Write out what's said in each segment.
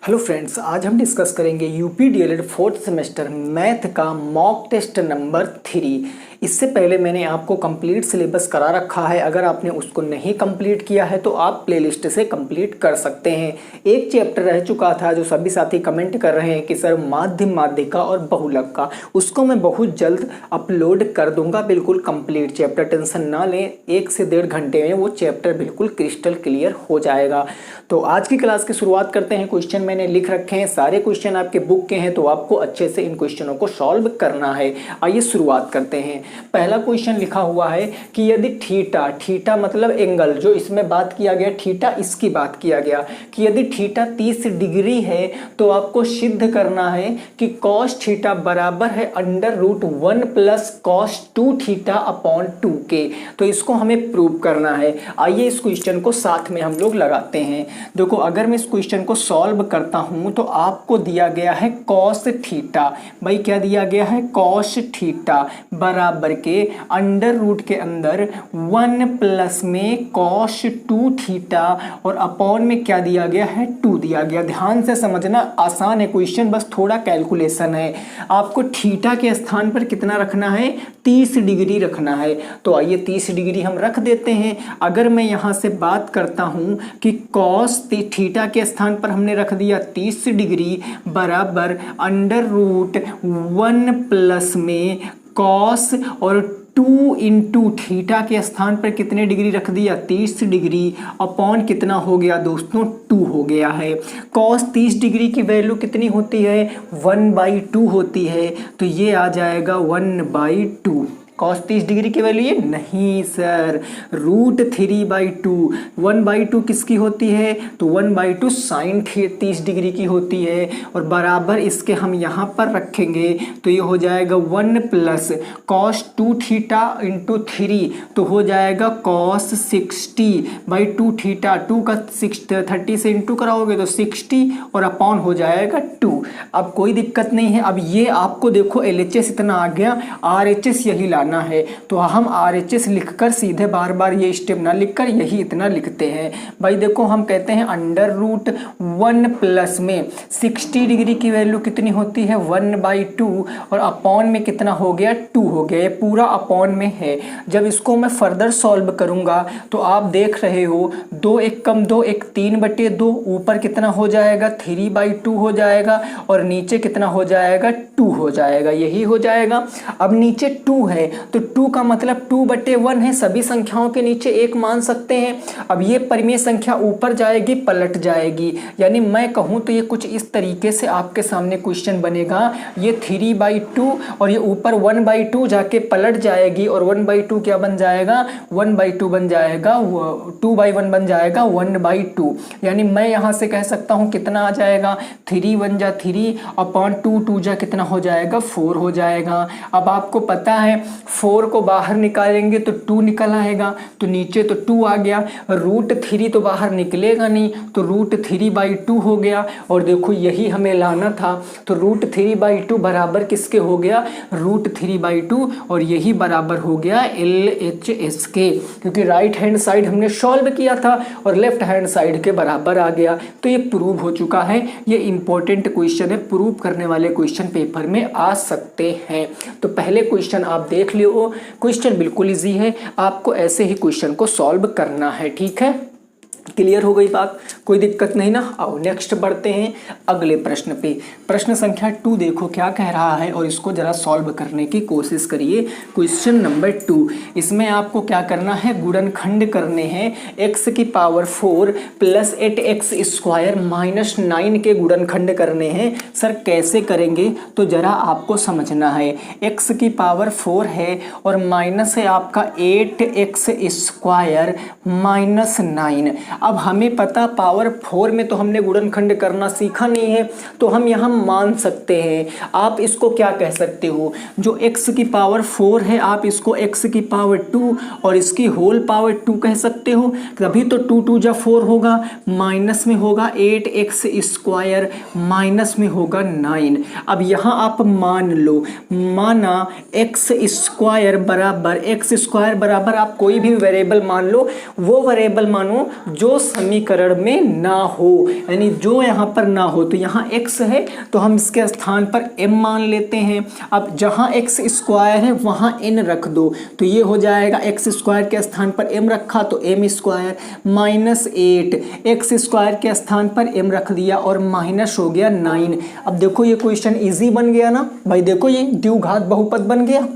Hello friends, आज हम discuss करेंगे UP DElEd fourth semester math का मॉक टेस्ट नंबर 3। इससे पहले मैंने आपको कंप्लीट सिलेबस करा रखा है। अगर आपने उसको नहीं कंप्लीट किया है तो आप प्लेलिस्ट से कंप्लीट कर सकते हैं। एक चैप्टर रह चुका था जो सभी साथी कमेंट कर रहे हैं कि सर माध्यम माध्यिका और बहुलक का, उसको मैं बहुत जल्द अपलोड कर दूंगा। बिल्कुल कंप्लीट चैप्टर, टेंशन ना लें, 1 से 1.5 घंटे में वो चैप्टर बिल्कुल क्रिस्टल क्लियर हो जाएगा। तो आज की क्लास की शुरुआत करते हैं। क्वेश्चन मैंने लिख रखे हैं, सारे क्वेश्चन आपके बुक के हैं, तो आपको अच्छे से इन क्वेश्चनों को सॉल्व करना है। आइए शुरुआत करते हैं। पहला क्वेश्चन लिखा हुआ है कि यदि थीटा मतलब एंगल, जो इसमें बात किया गया थीटा, इसकी बात किया गया कि यदि थीटा 30 डिग्री है तो आपको सिद्ध करना है कि कॉस थीटा बराबर है √1 प्लस कॉस 2 थीटा अपॉन 2 के। तो इसको हमें प्रूव करना है। आइए इस क्वेश्चन को साथ में हम लोग लगाते हैं। देखो, अगर मैं इस क्वेश्चन को सॉल्व करता हूं तो आपको दिया गया है कॉस थीटा। भाई क्या दिया गया है? कॉस थीटा बराबर के √ के अंदर 1 प्लस में कॉस 2 थीटा और अपॉन में क्या दिया गया है? 2 दिया गया। ध्यान से समझना, आसान है क्वेश्चन, बस थोड़ा कैलकुलेशन है। आपको थीटा के स्थान पर कितना रखना है? 30 डिग्री रखना है। तो आइए 30 डिग्री हम रख देते हैं। अगर मैं यहां से बात करता हूं कि कॉस थीटा के स्थान पर हमने रख दिया 30 डिग्री बराबर √1 प्लस में कॉस और 2 इंटू थीटा के स्थान पर कितने डिग्री रख दिया? 30 डिग्री अपॉन कितना हो गया दोस्तों? 2 हो गया है। कॉस 30 डिग्री की वैल्यू कितनी होती है? 1/2 होती है। तो ये आ जाएगा 1/2। कॉस 30 डिग्री की वैल्यू ये नहीं सर, √3/2। 1/2 किसकी होती है? तो 1/2 साइन 30 डिग्री की होती है। और बराबर इसके हम यहाँ पर रखेंगे तो ये हो जाएगा 1 प्लस कॉस 2 थीटा इंटू 3, तो हो जाएगा कॉस 60/2 थीटा। 2 का 30 से इंटू कराओगे तो 60 और अपॉन हो जाएगा 2। अब कोई दिक्कत नहीं है। अब ये आपको देखो LHS इतना आ गया, RHS यही लाना है। तो हम RHS लिखकर सीधे बार बार ये स्टेप ना लिखकर यही इतना लिखते हैं। भाई देखो, हम कहते हैं √1 प्लस में 60 डिग्री की वैल्यू कितनी होती है? 1/2 और अपॉन में कितना हो गया? 2 हो गया। ये पूरा अपॉन में है। जब इसको मैं फर्दर सॉल्व करूंगा तो आप देख रहे हो 2 1 कम 2 1 3/2, ऊपर कितना हो जाएगा? 3/2 हो जाएगा और नीचे कितना हो जाएगा? 2 हो जाएगा। यही हो जाएगा। अब नीचे 2 है तो 2 का मतलब 2/1 है। सभी संख्याओं के नीचे 1 मान सकते हैं। अब ये परिमेय संख्या ऊपर जाएगी, पलट जाएगी। यानी मैं कहूं तो ये कुछ इस तरीके से आपके सामने क्वेश्चन बनेगा। ये 3/2 और ये ऊपर 1/2 जाके पलट जाएगी और 1/2 क्या बन जाएगा? 1/2 बन जाएगा, 2/1 बन जाएगा 1/2। यानी मैं यहां से कह सकता हूं कितना आ जाएगा? 3 1 जा 3 अपॉन 2 2 जा कितना हो जाएगा? 4 हो जाएगा। अब आपको पता है 4 को बाहर निकालेंगे तो 2 निकल आएगा, तो नीचे तो 2 आ गया। √3 तो बाहर निकलेगा नहीं, तो √3/2 हो गया। और देखो यही हमें लाना था, तो √3/2 बराबर किसके हो गया? √3/2। और यही बराबर हो गया LHS के, क्योंकि राइट हैंड साइड हमने सॉल्व किया था और लेफ्ट हैंड साइड के बराबर आ गया। तो ये प्रूव हो चुका है। ये इंपॉर्टेंट क्वेश्चन है, प्रूव करने वाले क्वेश्चन पेपर में आ सकते हैं। तो पहले क्वेश्चन आप देख लियो। क्वेश्चन बिल्कुल इजी है, आपको ऐसे ही क्वेश्चन को सॉल्व करना है। ठीक है, क्लियर हो गई बात? कोई दिक्कत नहीं ना? आओ नेक्स्ट बढ़ते हैं अगले प्रश्न पे। प्रश्न संख्या 2 देखो क्या कह रहा है और इसको जरा सॉल्व करने की कोशिश करिए। क्वेश्चन नंबर 2, इसमें आपको क्या करना है? गुणनखंड करने हैं। x⁴ प्लस 8x² माइनस 9 के गुणनखंड करने हैं। सर कैसे करेंगे? तो जरा आपको समझना है। x⁴ है और माइनस है आपका 8x² माइनस 9। अब हमें पता पावर 4 में तो हमने गुणनखंड करना सीखा नहीं है, तो हम यहाँ मान सकते हैं। आप इसको क्या कह सकते हो? जो x⁴ है आप इसको x⁴ और इसकी होल पावर 2 कह सकते हो। तभी तो 2 2 जा 4 होगा, माइनस में होगा 8x² माइनस में होगा 9। अब यहाँ आप मान लो, माना x² बराबर आप कोई भी वेरिएबल मान लो, वो वेरिएबल मानो जो समीकरण में ना हो, यानी जो यहाँ पर ना हो। तो यहाँ x है तो हम इसके स्थान पर m मान लेते हैं। अब जहाँ x स्क्वायर है वहाँ n रख दो, तो ये हो जाएगा x स्क्वायर के स्थान पर m रखा तो m square minus 8, x square के स्थान पर m रख दिया और माइनस हो गया 9। अब देखो ये क्वेश्चन इजी बन गया ना भाई, देखो ये द्विघात बहुपद बन गया,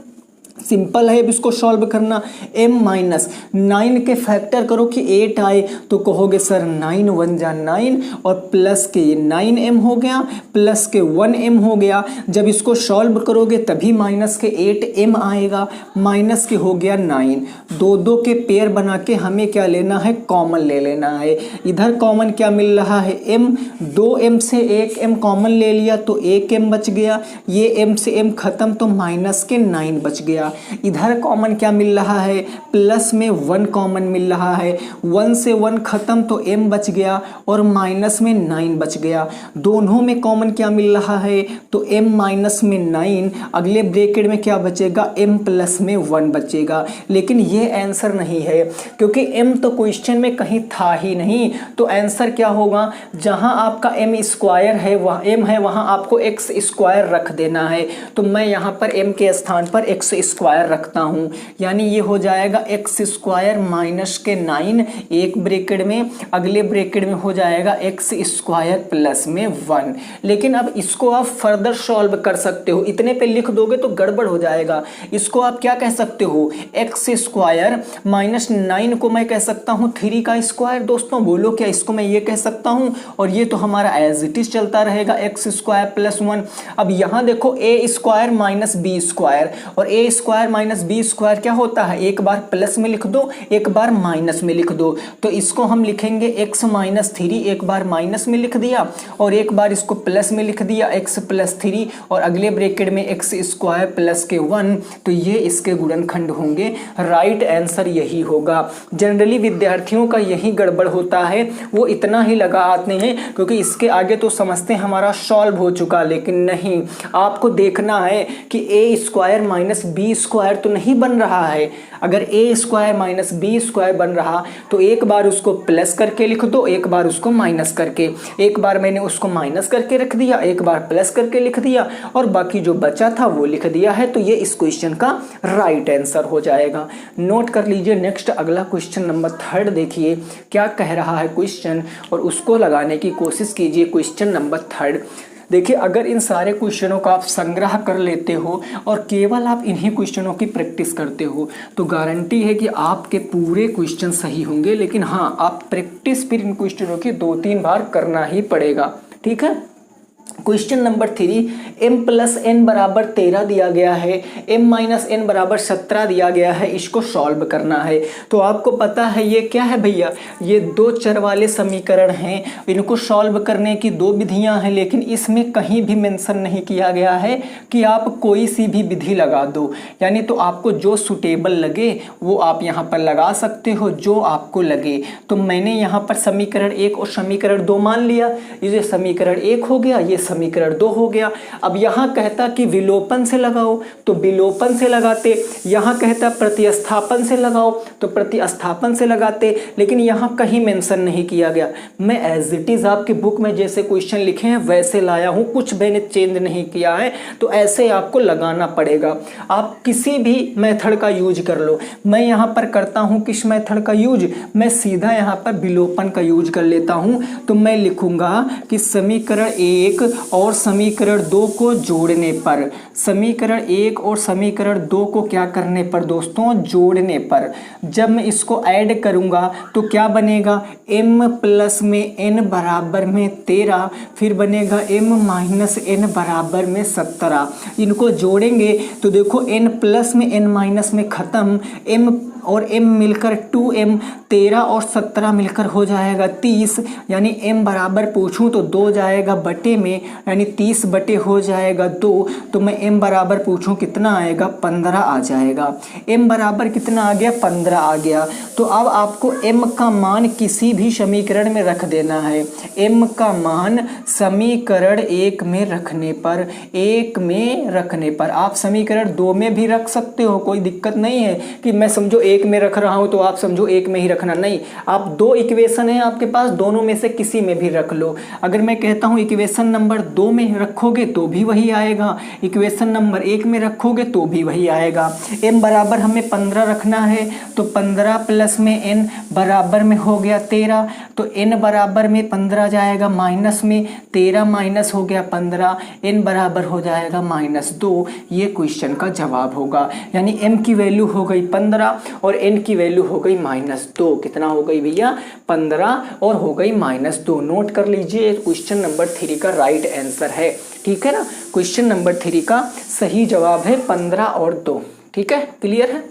सिंपल है अब इसको सॉल्व करना। m माइनस 9 के फैक्टर करो कि 8 आए, तो कहोगे सर 9 1 जा 9 और प्लस के ये 9m हो गया, प्लस के 1m हो गया। जब इसको सॉल्व करोगे तभी माइनस के 8m आएगा, माइनस के हो गया 9। दो दो के पेयर बना के हमें क्या लेना है, कॉमन ले लेना है। इधर कॉमन क्या मिल रहा है m, 2m से 1m कॉमन ले लिया तो 1m बच गया, ये m से m खत्म तो माइनस के 9 बच गया। इधर कॉमन क्या मिल रहा है, प्लस में 1 कॉमन मिल रहा है, 1 से 1 खत्म तो m बच गया और माइनस में 9 बच गया। दोनों में कॉमन क्या मिल रहा है, तो m माइनस में 9, अगले ब्रैकेट में क्या बचेगा, m प्लस में 1 बचेगा। लेकिन ये आंसर नहीं है क्योंकि m तो क्वेश्चन में कहीं था ही नहीं, तो आंसर क्या होगा, जहां आपका m स्क्वायर है वह m है वहां आपको x स्क्वायर रख देना है। तो मैं यहां पर m के स्थान पर x स्क्वायर रखता हूं, यानी ये हो जाएगा x स्क्वायर माइनस के 9 एक ब्रैकेट में, अगले ब्रैकेट में हो जाएगा x स्क्वायर प्लस में 1। लेकिन अब इसको आप फर्दर सॉल्व कर सकते हो, इतने पे लिख दोगे तो गड़बड़ हो जाएगा। इसको आप क्या कह सकते हो, x स्क्वायर माइनस 9 को मैं कह सकता हूं 3 का स्क्वायर। दोस्तों बोलो क्या इसको मैं ये कह सकता हूं, और ये तो हमारा एज इट इज चलता रहेगा x स्क्वायर प्लस 1। अब यहां देखो a square minus b square, और a square minus B square क्या होता है, एक बार प्लस में लिख दो एक बार माइनस में लिख दो। तो इसको हम लिखेंगे x माइनस 3, एक बार माइनस में लिख दिया और एक बार इसको प्लस में लिख दिया x प्लस 3 और अगले ब्रैकेट में x स्क्वायर प्लस के 1। तो ये इसके गुणनखंड होंगे, राइट आंसर यही होगा। जनरली विद्यार्थियों का यही गड़बड़ होता है, वो इतना ही लगा आते हैं क्योंकि इसके आगे तो समझते हैं हमारा सॉल्व हो चुका, लेकिन नहीं, आपको देखना है कि a square minus B square तो नहीं बन रहा है। अगर a square minus B square बन रहा तो एक बार उसको प्लस करके लिख दो, एक बार उसको माइनस करके। एक बार मैंने उसको माइनस करके रख दिया, एक बार प्लस करके लिख दिया और बाकी जो बचा था वो लिख दिया है। तो ये इस क्वेश्चन का राइट आंसर हो जाएगा। नोट कर लीजिए। नेक्स्ट अगला क्वेश्चन नंबर 3 देखिए क्या कह रहा है क्वेश्चन, और उसको लगाने की कोशिश कीजिए। क्वेश्चन नंबर 3 देखिए, अगर इन सारे क्वेश्चनों का आप संग्रह कर लेते हो और केवल आप इन्हीं क्वेश्चनों की प्रैक्टिस करते हो तो गारंटी है कि आपके पूरे क्वेश्चन सही होंगे। लेकिन हाँ, आप प्रैक्टिस फिर इन क्वेश्चनों की 2-3 बार करना ही पड़ेगा, ठीक है। Question number 3, m plus n बराबर 13 दिया गया है, m माइनस n बराबर 17 दिया गया है, इसको सॉल्व करना है। तो आपको पता है ये क्या है भैया, ये 2 चर वाले समीकरण हैं, इनको सॉल्व करने की 2 विधियां हैं, लेकिन इसमें कहीं भी मेंशन नहीं किया गया है कि आप कोई सी भी विधि लगा दो। यानी तो आपको जो सुटेबल लगे वो आप यहाँ पर लगा सकते हो, जो आपको लगे। तो मैंने यहाँ पर समीकरण 1 और समीकरण 2 मान लिया, ये समीकरण 1 हो गया, ये समीकरण 2 हो गया। अब यहाँ कहता कि विलोपन से लगाओ तो विलोपन से लगाते, यहाँ कहता प्रतिस्थापन से लगाओ तो प्रतिस्थापन से लगाते, लेकिन यहाँ कहीं मेंशन नहीं किया गया। मैं एज इट इज आपकी बुक में जैसे क्वेश्चन लिखे हैं वैसे लाया हूँ, कुछ मैंने चेंज नहीं किया है। तो ऐसे आपको लगाना पड़ेगा। आप किसी भी मेथड का यूज कर लो। मैं यहाँ पर करता हूँ किस मेथड का यूज, मैं सीधा यहाँ पर विलोपन का यूज कर लेता हूँ। तो मैं लिखूंगा कि समीकरण 1 और समीकरण 2 को जोड़ने पर, समीकरण 1 और समीकरण 2 को क्या करने पर दोस्तों, जोड़ने पर, जब मैं इसको ऐड करूंगा तो क्या बनेगा, m प्लस में n बराबर में 13, फिर बनेगा m माइनस n बराबर में 17। इनको जोड़ेंगे तो देखो n प्लस में n माइनस में खत्म, m और m मिलकर 2m, 13 और 17 मिलकर हो जाएगा 30। यानी m बराबर पूछूं तो 2 जाएगा बटे में, यानी 30 बटे हो जाएगा 2। तो मैं m बराबर पूछूं कितना आएगा, 15 आ जाएगा। m बराबर कितना आ गया, 15 आ गया। तो अब आपको m का मान किसी भी समीकरण में रख देना है। m का मान समीकरण 1 में रखने पर, 1 में रखने पर, आप समीकरण 2 में भी रख सकते हो, कोई दिक्कत नहीं है कि मैं समझो एक में रख रहा हूँ तो आप समझो एक में ही रखना, नहीं, आप दो इक्वेशन है आपके पास, दोनों में से किसी में भी रख लो। अगर मैं कहता हूँ इक्वेशन नंबर 2 में रखोगे तो भी वही आएगा, इक्वेशन नंबर 1 में रखोगे तो भी वही आएगा। m बराबर हमें 15 रखना है तो 15 प्लस में n बराबर में हो गया 13, तो n बराबर में 15 जाएगा माइनस में, 13 माइनस हो गया 15, n बराबर हो जाएगा -2। ये क्वेश्चन का जवाब होगा। यानी m की वैल्यू हो गई 15 और n की वैल्यू हो गई -2। कितना हो गई भैया? 15 और हो गई -2। नोट कर लीजिए, क्वेश्चन नंबर 3 का राइट आंसर है। ठीक है ना, क्वेश्चन नंबर 3 का सही जवाब है 15 और 2। ठीक है, क्लियर है।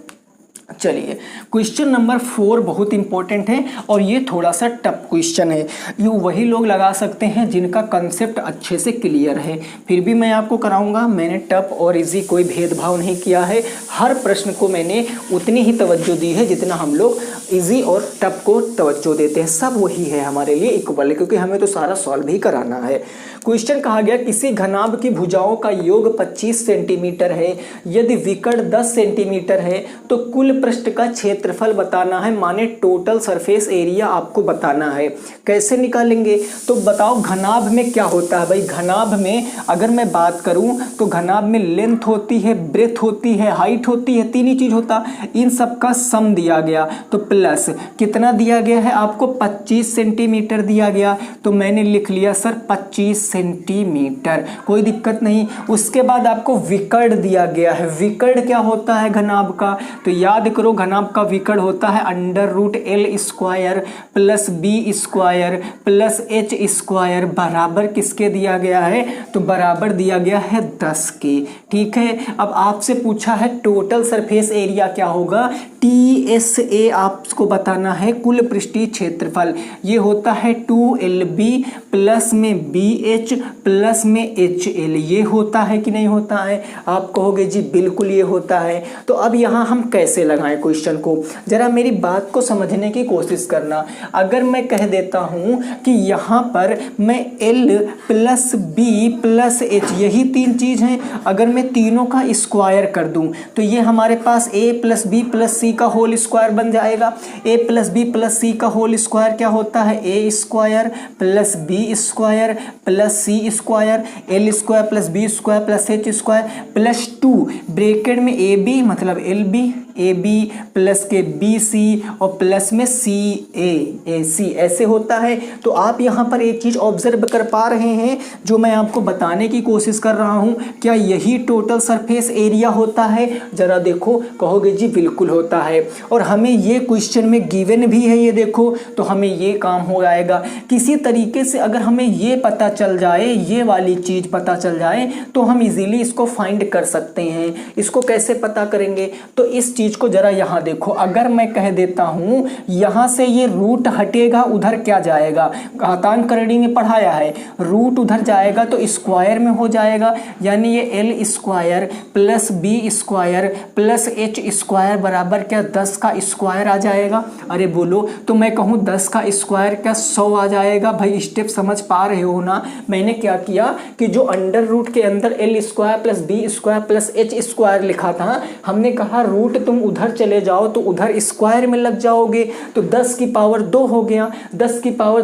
चलिए क्वेश्चन नंबर 4 बहुत इंपॉर्टेंट है और ये थोड़ा सा टफ क्वेश्चन है। ये वही लोग लगा सकते हैं जिनका कंसेप्ट अच्छे से क्लियर है, फिर भी मैं आपको कराऊंगा। मैंने टफ और इजी कोई भेदभाव नहीं किया है, हर प्रश्न को मैंने उतनी ही तवज्जो दी है जितना हम लोग इजी और टफ को तवज्जो देते हैं। सब वही है हमारे लिए इक्वल है, क्योंकि हमें तो सारा सॉल्व ही कराना है। क्वेश्चन कहा गया किसी घनाभ की भुजाओं का योग 25 सेंटीमीटर है, यदि विकर्ण 10 सेंटीमीटर है तो कुल पृष्ठ का क्षेत्रफल बताना है, माने टोटल सरफेस एरिया आपको बताना है। कैसे निकालेंगे? तो बताओ घनाभ में क्या होता है भाई। घनाभ में अगर मैं बात करूं तो घनाभ में लेंथ होती है, ब्रेथ होती है, हाइट होती है, तीन ही चीज होता। इन सब का सम दिया गया तो प्लस कितना दिया गया है आपको? 25 सेंटीमीटर दिया गया, तो मैंने लिख लिया सर 25 सेंटीमीटर, कोई दिक्कत नहीं। उसके बाद आपको विकर्ण दिया गया है। विकर्ण क्या होता है घनाभ का? तो याद करो, घनाभ का विकर्ण होता है √L² plus B² plus H² बराबर किसके दिया गया है? तो बराबर दिया गया है 10 के। ठीक है, अब आपसे पूछा है टोटल सरफेस एरिया क्या होगा? TSA आपको बताना है, कुल पृष्ठीय क्षेत्रफल। ये होता है 2LB प्लस में BH प्लस में HL। ये होता है कि नहीं होता है? आप कहोगे जी बिल्कुल ये होता है। तो अब यहाँ हम कैसे लगाएं क्वेश्चन को, जरा मेरी बात को समझने की कोशिश करना। अगर मैं कह देता हूँ कि यहाँ पर मैं L plus B plus H, यही तीन चीज हैं, अगर मैं तीनों का स्क्वायर कर दूं तो ये हमारे पास A plus B plus C का होल स्क्वायर बन जाएगा। A plus B plus C का होल स्क्वायर क्या होता है? A² plus B² plus C² L² plus B² plus H² plus 2 bracket में AB मतलब LB, AB प्लस के BC और प्लस में CAC, ऐसे होता है। तो आप यहाँ पर एक चीज ऑब्जर्व कर पा रहे हैं जो मैं आपको बताने की कोशिश कर रहा हूँ, क्या यही टोटल सरफेस एरिया होता है? जरा देखो, कहोगे जी बिल्कुल होता है। और हमें ये क्वेश्चन में गिवन भी है, ये देखो, तो हमें ये काम हो जाएगा। किसी तरीके से अगर हमें ये पता चल जाए, ये वाली चीज पता चल जाए, तो हम इजीली इसको फाइंड कर सकते हैं। इसको कैसे पता करेंगे? तो इस चीज को जरा यहाँ देखो, अगर मैं कह देता हूं यहां से ये रूट हटेगा, उधर क्या जाएगा? घातांक करणी में पढ़ाया है, रूट उधर जाएगा तो स्क्वायर में हो जाएगा, यानी ये L² plus B² plus H² बराबर क्या 10 का स्क्वायर आ जाएगा? अरे बोलो, तो मैं कहूँ 10 का स्क्वायर क्या 100 आ जाएगा? भाई स्टेप समझ पा रहे हो ना? मैंने क्या किया कि जो अंडर रूट के अंदर L² plus B² plus H² लिखा था, हमने कहा रूट तुम उधर चले जाओ तो उधर स्क्वायर में लग जाओगे, तो 10 की पावर 2 हो गया। 10 की पावर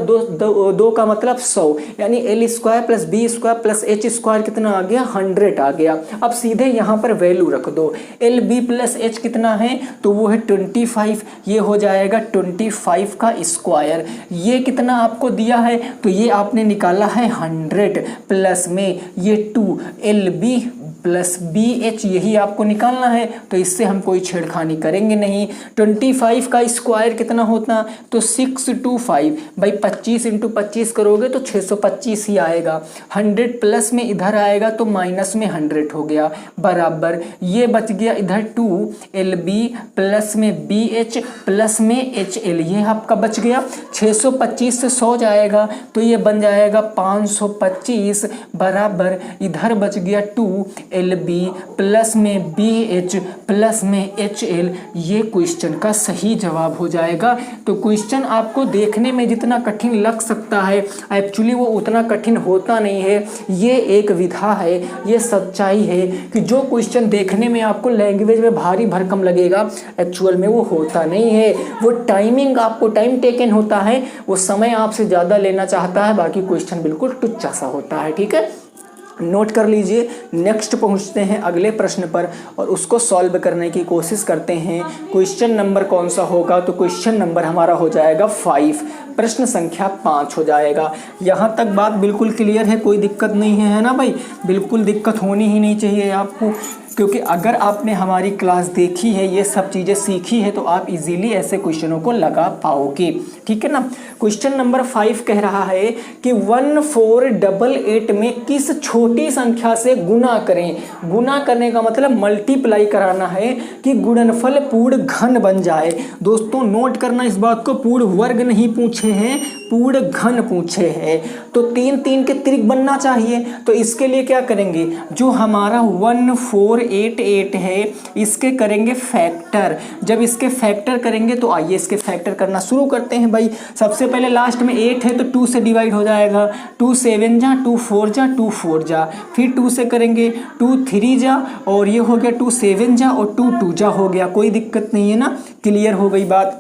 2 का मतलब 100, यानी L² plus B² plus H² कितना आ गया? 100 आ गया। अब सीधे यहाँ पर वैल्यू रख दो, LB प्लस H कितना है? तो वो है 25, ये हो जाएगा 25 का स्क्वायर। ये कितना आपको दिया है? तो ये आपने निकाला है 100 प्लस में ये 2LB प्लस BH, यही आपको निकालना है। तो इससे हम कोई छेड़खानी करेंगे नहीं। 25 का स्क्वायर कितना होता? तो 625 भाई 25 × 25 करोगे तो 625 ही आएगा। 100 प्लस में इधर आएगा तो माइनस में 100 हो गया, बराबर ये बच गया इधर 2LB प्लस में BH प्लस में HL, ये आपका बच गया। 625 से 100 जाएगा तो ये बन जाएगा 525 बराबर इधर बच गया 2 LB प्लस में BH प्लस में HL, ये क्वेश्चन का सही जवाब हो जाएगा। तो क्वेश्चन आपको देखने में जितना कठिन लग सकता है एक्चुअली वो उतना कठिन होता नहीं है। ये एक विधा है, ये सच्चाई है कि जो क्वेश्चन देखने में आपको लैंग्वेज में भारी भरकम लगेगा एक्चुअल में वो होता नहीं है। वो टाइमिंग, आपको टाइम टेकन होता है, वो समय आपसे ज़्यादा लेना चाहता है, बाकी क्वेश्चन बिल्कुल टुच्चा सा होता है। ठीक है, नोट कर लीजिए। नेक्स्ट पहुंचते हैं अगले प्रश्न पर और उसको सॉल्व करने की कोशिश करते हैं। क्वेश्चन नंबर कौन सा होगा? तो क्वेश्चन नंबर हमारा हो जाएगा 5, प्रश्न संख्या 5 हो जाएगा। यहाँ तक बात बिल्कुल क्लियर है, कोई दिक्कत नहीं है ना भाई? बिल्कुल दिक्कत होनी ही नहीं चाहिए आपको, क्योंकि अगर आपने हमारी क्लास देखी है, ये सब चीज़ें सीखी है, तो आप इजीली ऐसे क्वेश्चनों को लगा पाओगे। ठीक है ना। क्वेश्चन नंबर 5 कह रहा है कि 1488 में किस छोटी संख्या से गुना करें। गुना करने का मतलब मल्टीप्लाई कराना है कि गुणनफल पूर्ण घन बन जाए। दोस्तों नोट करना इस बात को, पूर्ण वर्ग नहीं पूछे हैं, पूर्ण घन पूछे हैं। तो 3 3 के त्रिक बनना चाहिए। तो इसके लिए क्या करेंगे, जो हमारा 1488 है इसके करेंगे फैक्टर। जब इसके फैक्टर करेंगे तो आइए इसके फैक्टर करना शुरू करते हैं भाई। सबसे पहले लास्ट में 8 है तो 2 से डिवाइड हो जाएगा। 2 7 जा, 2 4 जा, 2 4 जा, फिर 2 से करेंगे 2 3 जा, और ये हो गया 2 7 जा और 2 2 जा हो गया। कोई दिक्कत नहीं है ना, क्लियर हो गई बात।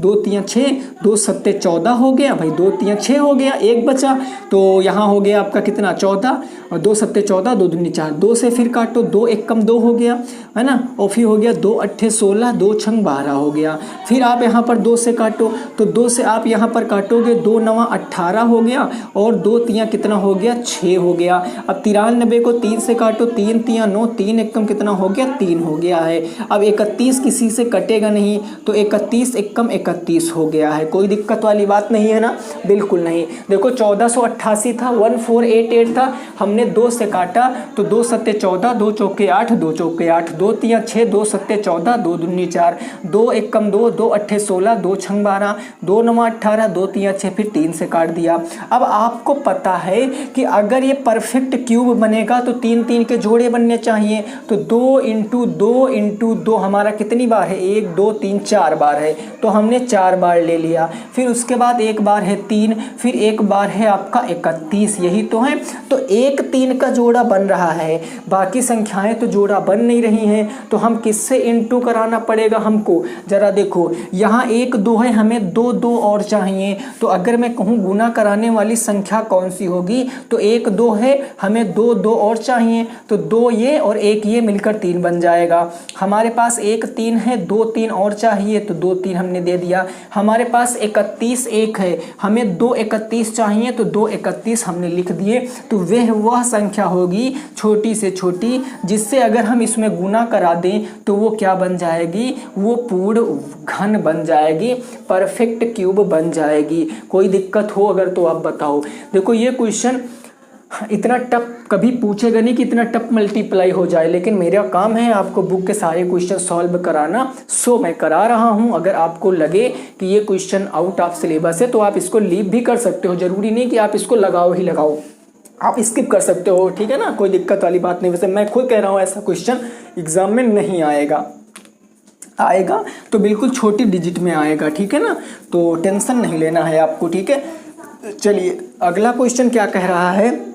2 3 6, 2 7 14 हो गया भाई, 2 3 6 हो गया, एक बचा तो यहाँ हो गया आपका कितना 14, और 2 7 14, 2 दूनी 4, 2 से फिर काटो, 2 1 कम 2 हो गया है ना, और फिर हो गया 2 8 16, 2 6 12 हो गया। फिर आप यहाँ पर 2 से काटो तो 2 से आप यहाँ पर काटोगे 2 9 18 हो गया, और 2 3 कितना हो गया 6 हो गया। अब 93 को 3 से काटो, 3 3 9, 3 1 कम कितना हो गया 3 हो गया है। अब 31 किसी से कटेगा नहीं तो 31 1 कम 31 हो गया है। कोई दिक्कत वाली बात नहीं है ना, बिल्कुल नहीं। देखो 1488 था, 1488 था, हमने 2 से काटा तो 2 7 14, 2 चौके 8, 2 चौके 8, 2 3 6, 2 7 14, 2 दूनी 4, 2 1 कम 2, 2 8 16, 2 6 12, 2 9 18, 2 3 6, फिर 3 से काट दिया। अब आपको पता है कि अगर ये परफेक्ट क्यूब बनेगा तो 3 3 के जोड़े बनने चाहिए। तो 2 इंटू 2 इंटू 2 हमारा कितनी बार है, 1 2 3 4 बार है, तो हमने 4 बार ले लिया। फिर उसके बाद एक बार है 3, फिर एक बार है आपका 31, यही तो है। तो 1 3 का जोड़ा बन रहा है, बाकी संख्याएं तो जोड़ा बन नहीं रही हैं। तो हम किससे इंटू कराना पड़ेगा हमको, जरा देखो यहाँ 1 2 है, हमें 2 2 और चाहिए। तो अगर मैं कहूँ गुना कराने वाली संख्या कौन सी होगी, तो 1 2 है, हमें 2 2 और चाहिए, तो 2 ये और 1 ये मिलकर 3 बन जाएगा। हमारे पास 1 3 है, 2 3 और चाहिए, तो 2 3 हमने दे दिया। हमारे पास 31 1 है, हमें 2 31 चाहिए, तो 2 31 हमने लिख दिए। तो वह संख्या होगी छोटी से छोटी जिससे अगर हम इसमें गुना करा दें तो वो क्या बन जाएगी, वो पूर्ण घन बन जाएगी, परफेक्ट क्यूब बन जाएगी। कोई दिक्कत हो अगर तो आप बताओ। देखो ये क्वेश्चन इतना टफ कभी पूछेगा नहीं कि इतना टफ मल्टीप्लाई हो जाए, लेकिन मेरा काम है आपको बुक के सारे क्वेश्चन सॉल्व कराना, सो मैं करा रहा हूं। अगर आपको लगे कि ये क्वेश्चन आउट ऑफ सिलेबस है तो आप इसको लीव भी कर सकते हो, जरूरी नहीं कि आप इसको लगाओ ही लगाओ, आप स्किप कर सकते हो। ठीक है ना, कोई दिक्कत वाली बात नहीं। वैसे मैं खुद कह रहा हूँ ऐसा क्वेश्चन एग्जाम में नहीं आएगा, आएगा तो बिल्कुल छोटी डिजिट में आएगा। ठीक है ना, तो टेंशन नहीं लेना है आपको। ठीक है, चलिए अगला क्वेश्चन क्या कह रहा है।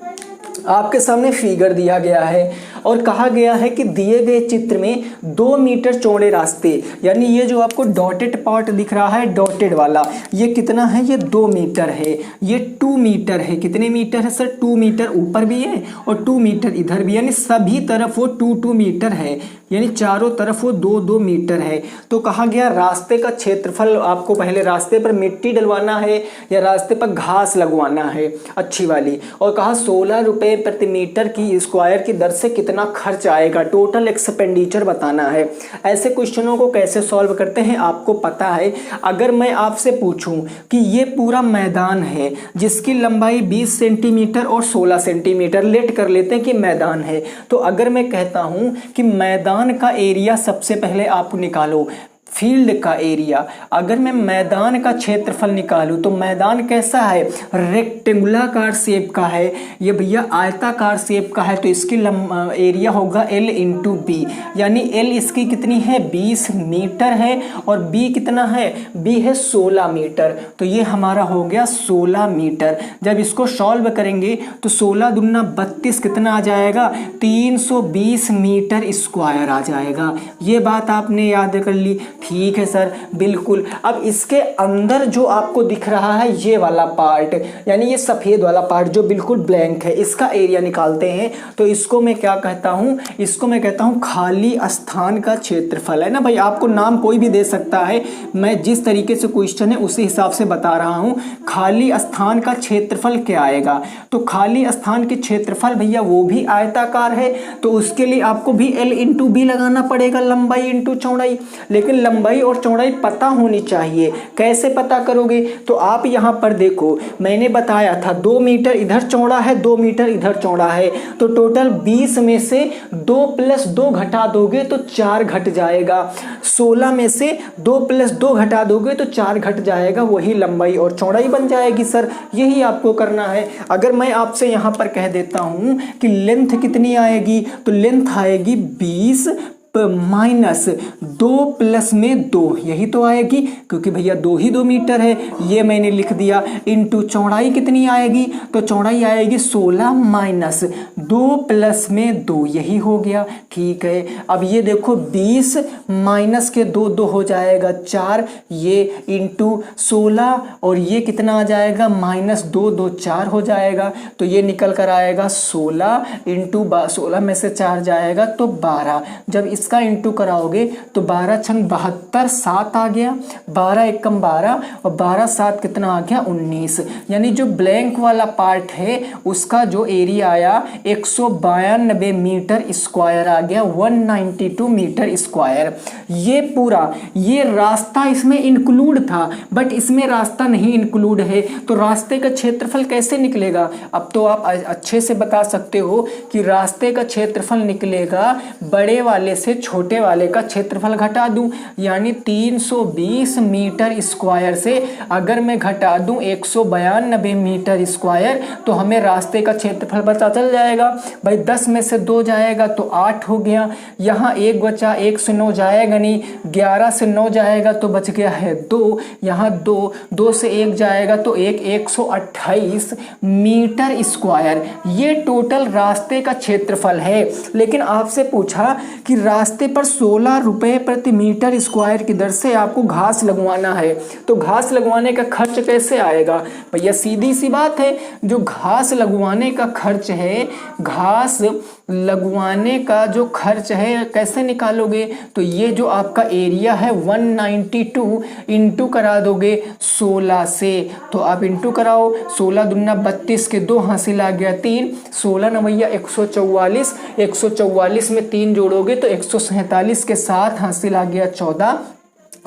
आपके सामने फिगर दिया गया है और कहा गया है कि दिए गए चित्र में 2 मीटर चौड़े रास्ते, यानी ये जो आपको डॉटेड पार्ट दिख रहा है, डॉटेड वाला, ये कितना है, ये 2 मीटर है, ये 2 मीटर है। कितने मीटर है सर, 2 मीटर ऊपर भी है और 2 मीटर इधर भी, यानी सभी तरफ वो 2 मीटर है, यानी चारों तरफ वो 2 मीटर है। तो कहा गया रास्ते का क्षेत्रफल, आपको पहले रास्ते पर मिट्टी डलवाना है या रास्ते पर घास लगवाना है अच्छी वाली, और कहा 16 रुपये प्रति मीटर की स्क्वायर की दर से कितना खर्च आएगा, टोटल एक्सपेंडिचर बताना है। ऐसे क्वेश्चनों को कैसे सॉल्व करते हैं आपको पता है। अगर मैं आपसे पूछूं कि ये पूरा मैदान है जिसकी लंबाई 20 सेंटीमीटर और 16 सेंटीमीटर, लेट कर लेते हैं कि मैदान है, तो अगर मैं कहता हूं कि मैदान का एरिया सबसे पहले आप निकालो, फील्ड का एरिया। अगर मैं मैदान का क्षेत्रफल निकालूं तो मैदान कैसा है, रेक्टेंगुलर शेप का है, ये भैया आयताकार शेप का है, तो इसकी एरिया होगा L इंटू बी, यानी L इसकी कितनी है 20 मीटर है और B कितना है, B है 16 मीटर, तो ये हमारा हो गया 16 मीटर। जब इसको सॉल्व करेंगे तो 16 दूना 32 कितना आ जाएगा, 320 मीटर स्क्वायर आ जाएगा। ये बात आपने याद कर ली, ठीक है सर, बिल्कुल। अब इसके अंदर जो आपको दिख रहा है ये वाला पार्ट, यानी ये सफ़ेद वाला पार्ट जो बिल्कुल ब्लैंक है, इसका एरिया निकालते हैं। तो इसको मैं क्या कहता हूँ, इसको मैं कहता हूँ खाली स्थान का क्षेत्रफल, है ना भाई। आपको नाम कोई भी दे सकता है, मैं जिस तरीके से क्वेश्चन है उसी हिसाब से बता रहा हूँ। खाली स्थान का क्षेत्रफल क्या आएगा, तो खाली स्थान के क्षेत्रफल भैया वो भी आयताकार है, तो उसके लिए आपको भी L इंटू बी लगाना पड़ेगा, लंबाई इंटू चौड़ाई। लेकिन लंबाई और चौड़ाई पता होनी चाहिए। कैसे पता करोगे, तो आप यहाँ पर देखो, मैंने बताया था 2 मीटर इधर चौड़ा है, 2 मीटर इधर चौड़ा है, तो टोटल 20 में से 2 + 2 घटा दोगे तो 4 घट जाएगा। 16 में से 2 + 2 घटा दोगे तो 4 घट जाएगा, वही लंबाई और चौड़ाई बन जाएगी सर। यही आपको करना है। अगर मैं आपसे यहाँ पर कह देता हूँ कि लेंथ कितनी आएगी, तो लेंथ आएगी 20 माइनस 2 + में 2, यही तो आएगी, क्योंकि भैया 2 ही 2 मीटर है, ये मैंने लिख दिया। इंटू चौड़ाई कितनी आएगी, तो चौड़ाई आएगी 16 माइनस 2 + में 2, यही हो गया, ठीक है। अब ये देखो 20 माइनस के 2 2 हो जाएगा 4, ये इंटू 16 और ये कितना आ जाएगा माइनस 2 2 4 हो जाएगा, तो ये निकल कर आएगा 16 इंटू 16 में से 4 जाएगा तो 12। जब इसका इंटू कराओगे तो 12 छंग 72, 7 आ गया, 12 एकम 12 और 12 7 कितना आ गया 19। यानी जो ब्लैंक वाला पार्ट है उसका जो एरिया आया 192 मीटर स्क्वायर आ गया, 192 मीटर स्क्वायर। ये पूरा ये रास्ता इसमें इंक्लूड था, बट इसमें रास्ता नहीं इंक्लूड है, तो रास्ते का क्षेत्रफल कैसे निकलेगा। अब तो आप अच्छे से बता सकते हो कि रास्ते का क्षेत्रफल निकलेगा बड़े वाले से छोटे वाले का क्षेत्रफल घटा दूं, यानी 320 मीटर स्क्वायर से अगर मैं घटा दूं 192 मीटर स्क्वायर, तो हमें रास्ते का क्षेत्रफल पता चल जाएगा। भाई 10 में से 2 जाएगा तो 8 हो गया, यहाँ 1 बचा, 1 से 9 जाएगा नहीं, 11 से 9 जाएगा तो बच गया है 2, यहाँ 2, 2 से 1 जाएगा तो 128 मीटर स्क्वायर। ये टोटल रास्ते का क्षेत्रफल है। लेकिन आपसे पूछा कि रास्ते पर 16 रुपए प्रति मीटर स्क्वायर की दर से आपको घास लगवाना है, तो घास लगवाने का खर्च कैसे आएगा। भैया सीधी सी बात है, जो घास लगवाने का खर्च है, घास लगवाने का जो खर्च है कैसे निकालोगे, तो ये जो आपका एरिया है 192 इंटू करा दोगे 16 से, तो आप इंटू कराओ, 16 दूना 32 के 2 हासिल आ गया 3, 16 नवैया 144, 144 में 3 जोड़ोगे तो 147 के 7 हासिल आ गया 14,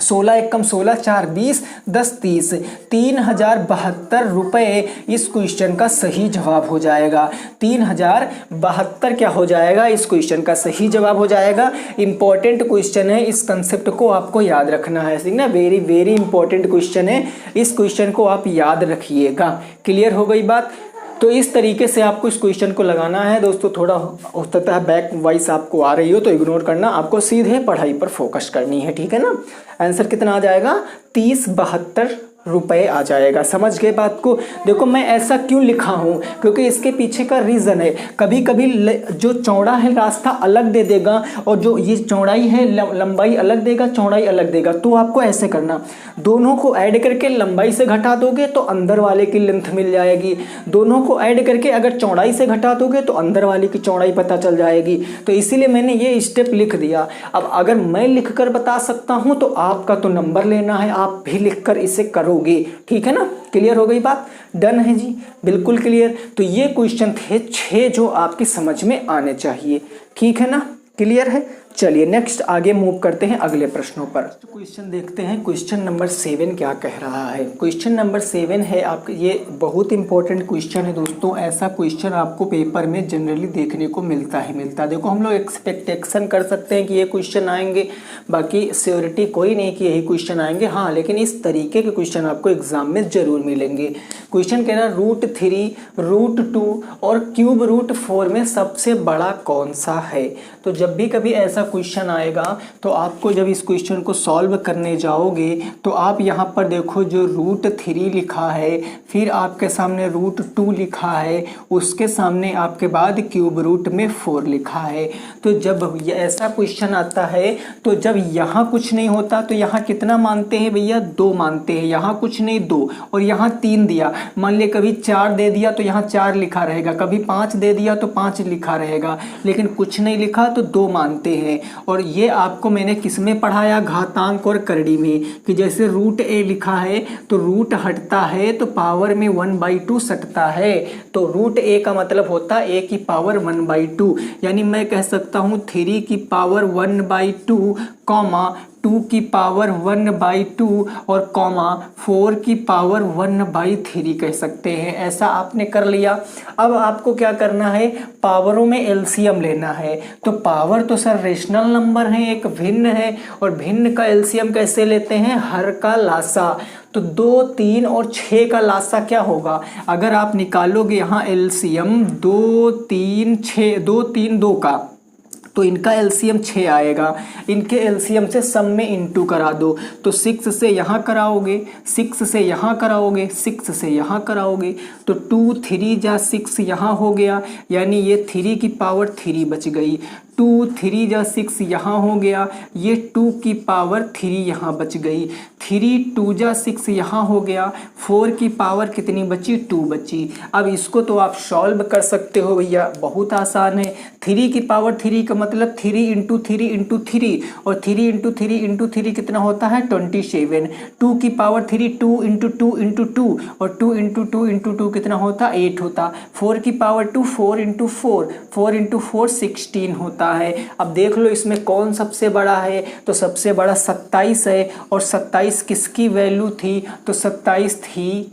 16 एकम 16, 4 20, 10 30, 3072 रुपये इस क्वेश्चन का सही जवाब हो जाएगा। 3072 क्या हो जाएगा, इस क्वेश्चन का सही जवाब हो जाएगा। इंपॉर्टेंट क्वेश्चन है, इस कंसेप्ट को आपको याद रखना है, ठीक ना, वेरी वेरी इंपॉर्टेंट क्वेश्चन है, इस क्वेश्चन को आप याद रखिएगा। क्लियर हो गई बात। तो इस तरीके से आपको इस क्वेश्चन को लगाना है दोस्तों। थोड़ा हो सकता है बैक वाइज आपको आ रही हो तो इग्नोर करना, आपको सीधे पढ़ाई पर फोकस करनी है, ठीक है ना। आंसर कितना आ जाएगा 3072 रुपये आ जाएगा। समझ गए बात को। देखो मैं ऐसा क्यों लिखा हूँ, क्योंकि इसके पीछे का रीज़न है, कभी कभी जो चौड़ा है रास्ता अलग दे देगा और जो ये चौड़ाई है लंबाई अलग देगा, चौड़ाई अलग देगा, तो आपको ऐसे करना, दोनों को ऐड करके लंबाई से घटा दोगे तो अंदर वाले की लेंथ मिल जाएगी, दोनों को ऐड करके अगर चौड़ाई से घटा दोगे तो अंदर वाले की चौड़ाई पता चल जाएगी। तो इसीलिए मैंने ये स्टेप लिख दिया। अब अगर मैं लिख कर बता सकता हूँ तो आपका तो नंबर लेना है, आप भी लिख कर इसे करो, ठीक है ना। क्लियर हो गई बात, डन है जी, बिल्कुल क्लियर। तो ये क्वेश्चन थे 6 जो आपकी समझ में आने चाहिए, ठीक है ना, क्लियर है। चलिए नेक्स्ट आगे मूव करते हैं अगले प्रश्नों पर। क्वेश्चन देखते हैं, क्वेश्चन नंबर 7 क्या कह रहा है। क्वेश्चन नंबर 7 है आपके, ये बहुत इंपॉर्टेंट क्वेश्चन है दोस्तों। ऐसा क्वेश्चन आपको पेपर में जनरली देखने को मिलता ही मिलता है। देखो हम लोग एक्सपेक्टेशन कर सकते हैं कि ये क्वेश्चन आएंगे, बाकी श्योरिटी कोई नहीं कि यही क्वेश्चन आएंगे, हाँ लेकिन इस तरीके के क्वेश्चन आपको एग्जाम में जरूर मिलेंगे। क्वेश्चन कह रहा है √3, √2 और क्यूब √4 में सबसे बड़ा कौन सा है। तो जब भी कभी ऐसा क्वेश्चन आएगा तो आपको जब इस क्वेश्चन को सॉल्व करने जाओगे तो आप यहाँ पर देखो जो √3 लिखा है, फिर आपके सामने √2 लिखा है, उसके सामने आपके बाद क्यूब रूट में 4 लिखा है। तो जब ऐसा क्वेश्चन आता है तो जब यहाँ कुछ नहीं होता तो यहाँ कितना मानते हैं भैया, 2 मानते हैं। यहाँ कुछ नहीं 2 और यहाँ 3 दिया, मान लिया कभी 4 दे दिया तो यहाँ 4 लिखा रहेगा, कभी 5 दे दिया तो 5 लिखा रहेगा, लेकिन कुछ नहीं लिखा तो 2 मानते हैं। और ये आपको मैंने किस में पढ़ाया, घातांक और करड़ी में, कि जैसे √a लिखा है तो रूट हटता है तो पावर में 1/2 सटता है। तो √a का मतलब होता है a की पावर 1/2, यानी मैं कह सकता हूँ 3 की पावर 1/2 कॉमा 2 की पावर 1/2 और कॉमा 4 की पावर 1/3 कह सकते हैं। ऐसा आपने कर लिया। अब आपको क्या करना है, पावरों में एलसीएम लेना है। तो पावर तो सर रेशनल नंबर है, एक भिन्न है, और भिन्न का एलसीएम कैसे लेते हैं, हर का लासा। तो 2, 3 और 6 का लासा क्या होगा, अगर आप निकालोगे यहाँ एलसीएम 2, 3, 6, 2, 3, 2 का, तो इनका एलसीएम 6 आएगा। इनके एलसीएम से सम में इंटू करा दो, तो 6 से यहाँ कराओगे, 6 से यहाँ कराओगे, 6 से यहाँ कराओगे, तो 2, 3 जा 6 यहाँ हो गया, यानी ये 3 की पावर 3 बच गई। 2, 3 जा 6 यहाँ हो गया, ये 2 की पावर 3 यहाँ बच गई। 3, 2 जा 6 यहाँ हो गया, 4 की पावर कितनी बची, 2 बची। अब इसको तो आप सॉल्व कर सकते हो भैया, बहुत आसान है। 3 की पावर 3 का मतलब 3 इंटू 3 इंटू 3, और 3 इंटू 3 इंटू 3 कितना होता है, 27। 2 की पावर 3 2 इंटू 2 इंटू 2, और 2 इंटू 2 इंटू 2 कितना होता, 8 होता। 4 की पावर 2 4 इंटू 4, 4 इंटू 4 16 होता है। अब देख लो इसमें कौन सबसे बड़ा है, तो सबसे बड़ा 27 है, और 27 किसकी वैल्यू थी, तो 27 थी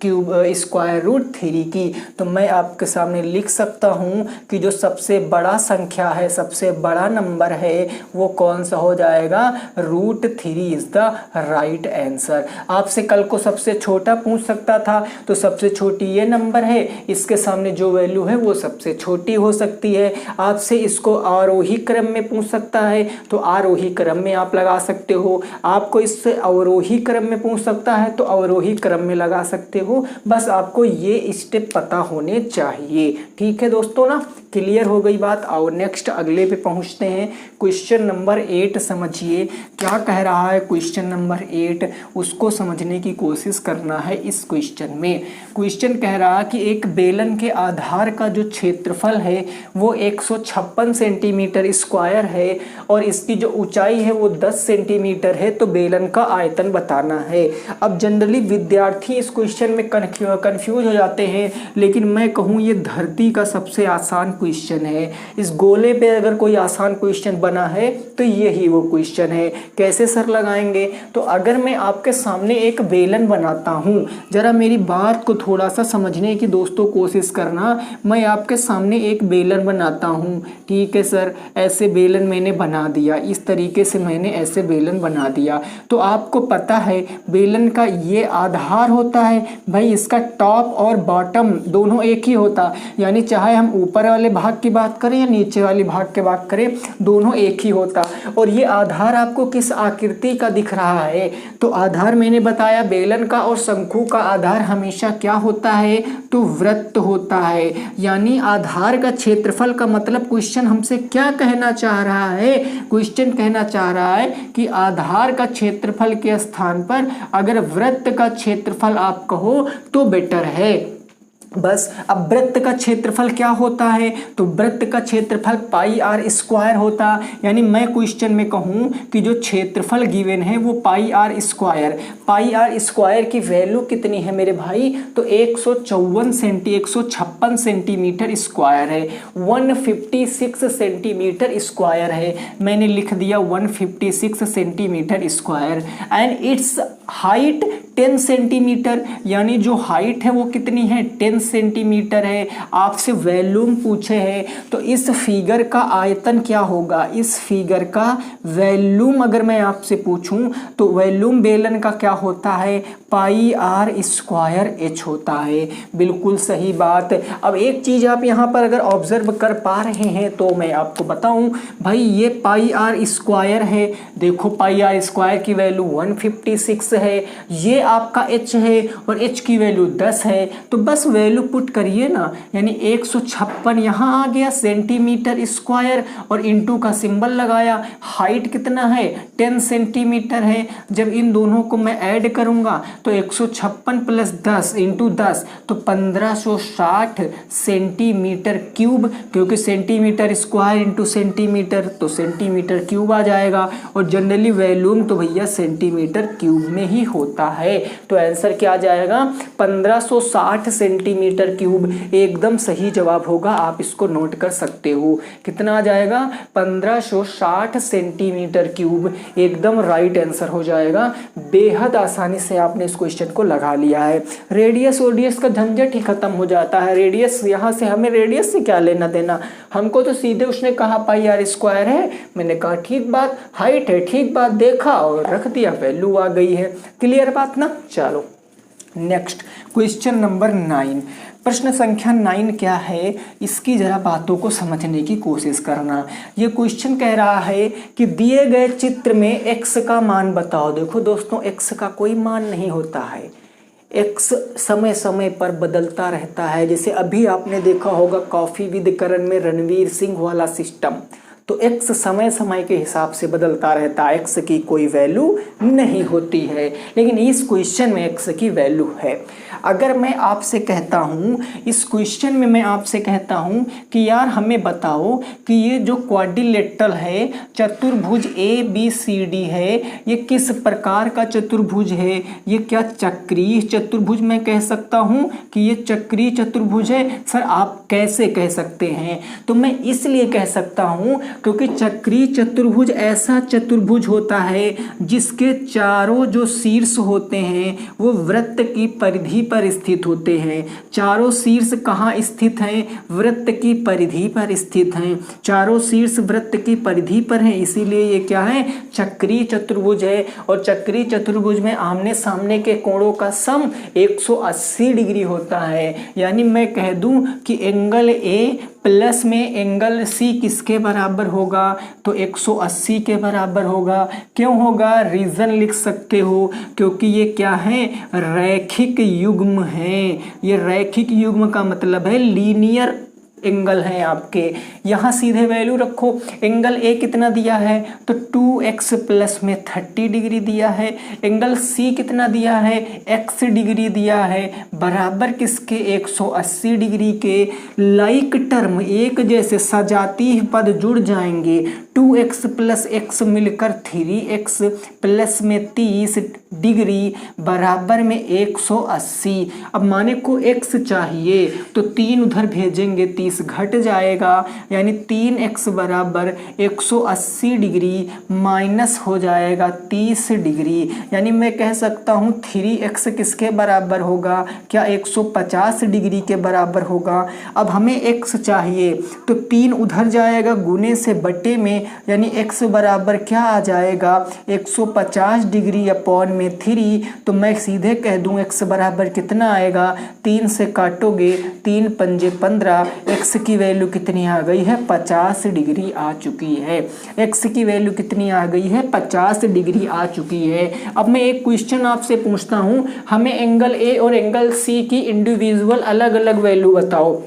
क्यूब √3 की। तो मैं आपके सामने लिख सकता हूँ कि जो सबसे बड़ा संख्या है, सबसे बड़ा नंबर है, वो कौन सा हो जाएगा, √3 इज द राइट आंसर। आपसे कल को सबसे छोटा पूछ सकता था, तो सबसे छोटी ये नंबर है, इसके सामने जो वैल्यू है वो सबसे छोटी हो सकती है। आपसे इसको आरोही क्रम में पूछ सकता है, तो आरोही क्रम में आप लगा सकते हो। आपको इससे अवरोही क्रम में पूछ सकता है, तो अवरोही क्रम में लगा सकते हो। बस आपको ये स्टेप पता होने चाहिए। ठीक है दोस्तों ना, क्लियर हो गई बात। और नेक्स्ट अगले पे पहुंचते हैं। क्वेश्चन नंबर 8 समझिए क्या कह रहा है। क्वेश्चन नंबर 8 उसको समझने की कोशिश करना है। इस क्वेश्चन में क्वेश्चन कह रहा है कि एक बेलन के आधार का जो क्षेत्रफल है वो 156 सेंटीमीटर स्क्वायर है, और इसकी जो ऊंचाई है वो 10 सेंटीमीटर है। तो बेलन का आयतन बताना है। अब जनरली विद्यार्थी इस क्वेश्चन में कंफ्यूज हो जाते हैं, लेकिन मैं कहूँ ये धरती का सबसे आसान क्वेश्चन है। इस गोले पे अगर कोई आसान क्वेश्चन बना है तो यही वो क्वेश्चन है। कैसे सर लगाएंगे, तो अगर मैं आपके सामने एक बेलन बनाता हूँ, जरा मेरी बात को थोड़ा सा समझने की दोस्तों कोशिश करना। मैं आपके सामने एक बेलन बनाता हूँ, ठीक है सर, ऐसे बेलन मैंने बना दिया, इस तरीके से मैंने ऐसे बेलन बना दिया। तो आपको पता है बेलन का ये आधार होता है भाई, इसका टॉप और बॉटम दोनों एक ही होता, यानी चाहे हम ऊपर वाले भाग की बात करें या नीचे वाले भाग की बात करें, दोनों एक ही होता। और ये आधार आपको किस आकृति का दिख रहा है, तो आधार मैंने बताया बेलन का और शंकु का आधार हमेशा क्या होता है, तो वृत्त होता है। यानी आधार का क्षेत्रफल का मतलब क्वेश्चन हमसे क्या कहना चाह रहा है, क्वेश्चन कहना चाह रहा है कि आधार का क्षेत्रफल के स्थान पर अगर वृत्त का क्षेत्रफल आप कहो तो बेटर है। बस अब वृत्त का क्षेत्रफल क्या होता है, तो वृत्त का क्षेत्रफल पाई आर स्क्वायर होता, यानी मैं क्वेश्चन में कहूँ कि जो क्षेत्रफल गिवन है वो पाई आर स्क्वायर की वैल्यू कितनी है मेरे भाई, तो 156 सेंटीमीटर स्क्वायर है, 156 सेंटीमीटर स्क्वायर है, मैंने लिख दिया 156 centimetre square. And it's height 10 centimetre, यानी जो हाइट है वो कितनी है, 10 सेंटीमीटर है। आपसे वॉल्यूम पूछे हैं तो इस फिगर का आयतन क्या होगा, इस फिगर का वॉल्यूम अगर मैं आपसे पूछूं तो वॉल्यूम बेलन का क्या होता है, पाई आर स्क्वायर एच होता है। बिल्कुल सही बात। अब एक चीज़ आप यहाँ पर अगर ऑब्जर्व कर पा रहे हैं तो मैं आपको बताऊं भाई, ये पाई आर स्क्वायर है, देखो पाई आर स्क्वायर की वैल्यू 156 है, ये आपका h है और h की वैल्यू 10 है, तो बस वैल्यू पुट करिए ना, यानी 156 यहाँ आ गया सेंटीमीटर स्क्वायर और इनटू का सिंबल लगाया, हाइट कितना है 10 सेंटीमीटर है। जब इन दोनों को मैं ऐड करूँगा तो 156 प्लस 10 इंटू 10 तो 1560 सेंटीमीटर क्यूब, क्योंकि सेंटीमीटर स्क्वायर इंटू सेंटीमीटर तो सेंटीमीटर क्यूब आ जाएगा, और जनरली वॉल्यूम तो भैया सेंटीमीटर क्यूब में ही होता है। तो आंसर क्या आ जाएगा, 1560 सेंटीमीटर क्यूब एकदम सही जवाब होगा। आप इसको नोट कर सकते हो, कितना आ जाएगा 1560 सेंटीमीटर क्यूब, एकदम राइट आंसर हो जाएगा। बेहद आसानी से आपने इस क्वेश्चन को लगा लिया है। रेडियस ओडियस का झंझट ही खत्म हो जाता है, रेडियस यहाँ से हमें रेडियस से क्या लेना देना, हमको तो सीधे उसने कहा पाई आर स्क्वायर है, मैंने कहा ठीक बात, हाइट है ठीक बात, देखा और रख दिया, वैल्यू आ गई है। क्लियर बात ना। चलो नेक्स्ट क्वेश्चन नंबर 9, प्रश्न संख्या 9 क्या है, इसकी जरा बातों को समझने की कोशिश करना। ये क्वेश्चन कह रहा है कि दिए गए चित्र में x का मान बताओ। देखो दोस्तों, x का कोई मान नहीं होता है, x समय समय पर बदलता रहता है। जैसे अभी आपने देखा होगा कॉफी विद करण में रणवीर सिंह वाला सिस्टम, तो x समय समय के हिसाब से बदलता रहता है, x की कोई वैल्यू नहीं होती है। लेकिन इस क्वेश्चन में x की वैल्यू है। अगर मैं आपसे कहता हूँ, इस क्वेश्चन में मैं आपसे कहता हूँ कि यार हमें बताओ कि ये जो क्वाड्रिलेटरल है, चतुर्भुज ABCD है, ये किस प्रकार का चतुर्भुज है, ये क्या चक्रीय चतुर्भुज मैं कह सकता हूँ कि ये चक्रीय चतुर्भुज है। सर आप कैसे कह सकते हैं, तो मैं इसलिए कह सकता हूँ क्योंकि चक्रीय चतुर्भुज ऐसा चतुर्भुज होता है जिसके चारों जो शीर्ष होते हैं वो वृत्त की परिधि पर स्थित होते हैं। चारों शीर्ष कहाँ स्थित हैं, वृत्त की परिधि पर स्थित हैं। चारों शीर्ष वृत्त की परिधि पर हैं, इसीलिए ये क्या है, चक्रीय चतुर्भुज है। और चक्रीय चतुर्भुज में आमने सामने के कोणों का सम 180 डिग्री होता है। यानी मैं कह दूं कि एंगल ए प्लस में एंगल सी किसके बराबर होगा, तो 180 के बराबर होगा। क्यों होगा, रीजन लिख सकते हो, क्योंकि ये क्या है, रैखिक युग्म है। ये रैखिक युग्म का मतलब है लीनियर एंगल है आपके। यहाँ सीधे वैल्यू रखो, एंगल ए कितना दिया है, तो 2x प्लस में 30 डिग्री दिया है। एंगल सी कितना दिया है, x डिग्री दिया है, बराबर किसके, 180 डिग्री के। लाइक टर्म एक जैसे सजातीय पद जुड़ जाएंगे, 2x प्लस x मिलकर 3x प्लस में 30 डिग्री बराबर में 180। अब माने को x चाहिए तो 3 उधर भेजेंगे, 30 घट जाएगा, यानी 3x बराबर 180 डिग्री माइनस हो जाएगा 30 डिग्री। यानी मैं कह सकता हूँ 3x किसके बराबर होगा, क्या 150 डिग्री के बराबर होगा। अब हमें x चाहिए तो 3 उधर जाएगा गुने से बटे में, यानी x बराबर क्या आ जाएगा, 150 डिग्री अपॉन में 3। तो मैं सीधे कह दूं x बराबर कितना आएगा, 3 से काटोगे 3 पंजे 15, x की वैल्यू कितनी आ गई है, 50 डिग्री आ चुकी है। x की वैल्यू कितनी आ गई है, 50 डिग्री आ चुकी है। अब मैं एक क्वेश्चन आपसे पूछता हूँ, हमें एंगल ए और एंगल सी की इंडिविजुअल अलग अलग वैल्यू बताओ।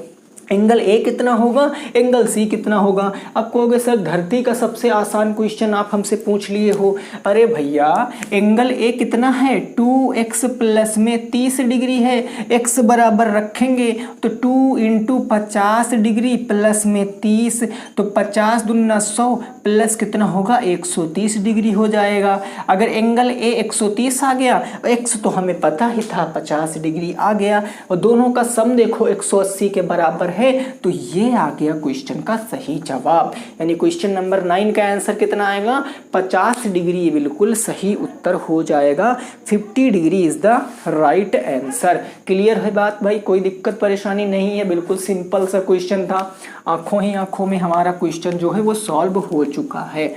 एंगल ए कितना होगा, एंगल सी कितना होगा। अब कहोगे सर धरती का सबसे आसान क्वेश्चन आप हमसे पूछ लिए हो। अरे भैया एंगल ए कितना है, 2x प्लस में 30 डिग्री है, x बराबर रखेंगे तो 2 इंटू 50 डिग्री प्लस में 30, तो 50 दूना 100 प्लस कितना होगा 130 डिग्री हो जाएगा। अगर एंगल ए 130 आ गया, x तो हमें पता ही था 50 डिग्री आ गया, और दोनों का सम देखो 180 के बराबर है, तो ये आ गया क्वेश्चन का सही जवाब। यानी क्वेश्चन नंबर 9 का आंसर कितना आएगा, 50 डिग्री, ये बिल्कुल सही उत्तर हो जाएगा। 50 degree is the right answer. Clear है बात भाई, कोई दिक्कत परेशानी नहीं है, बिल्कुल सिंपल सा क्वेश्चन था। आंखों ही आंखों में हमारा क्वेश्चन जो है वो सॉल्व हो चुका है।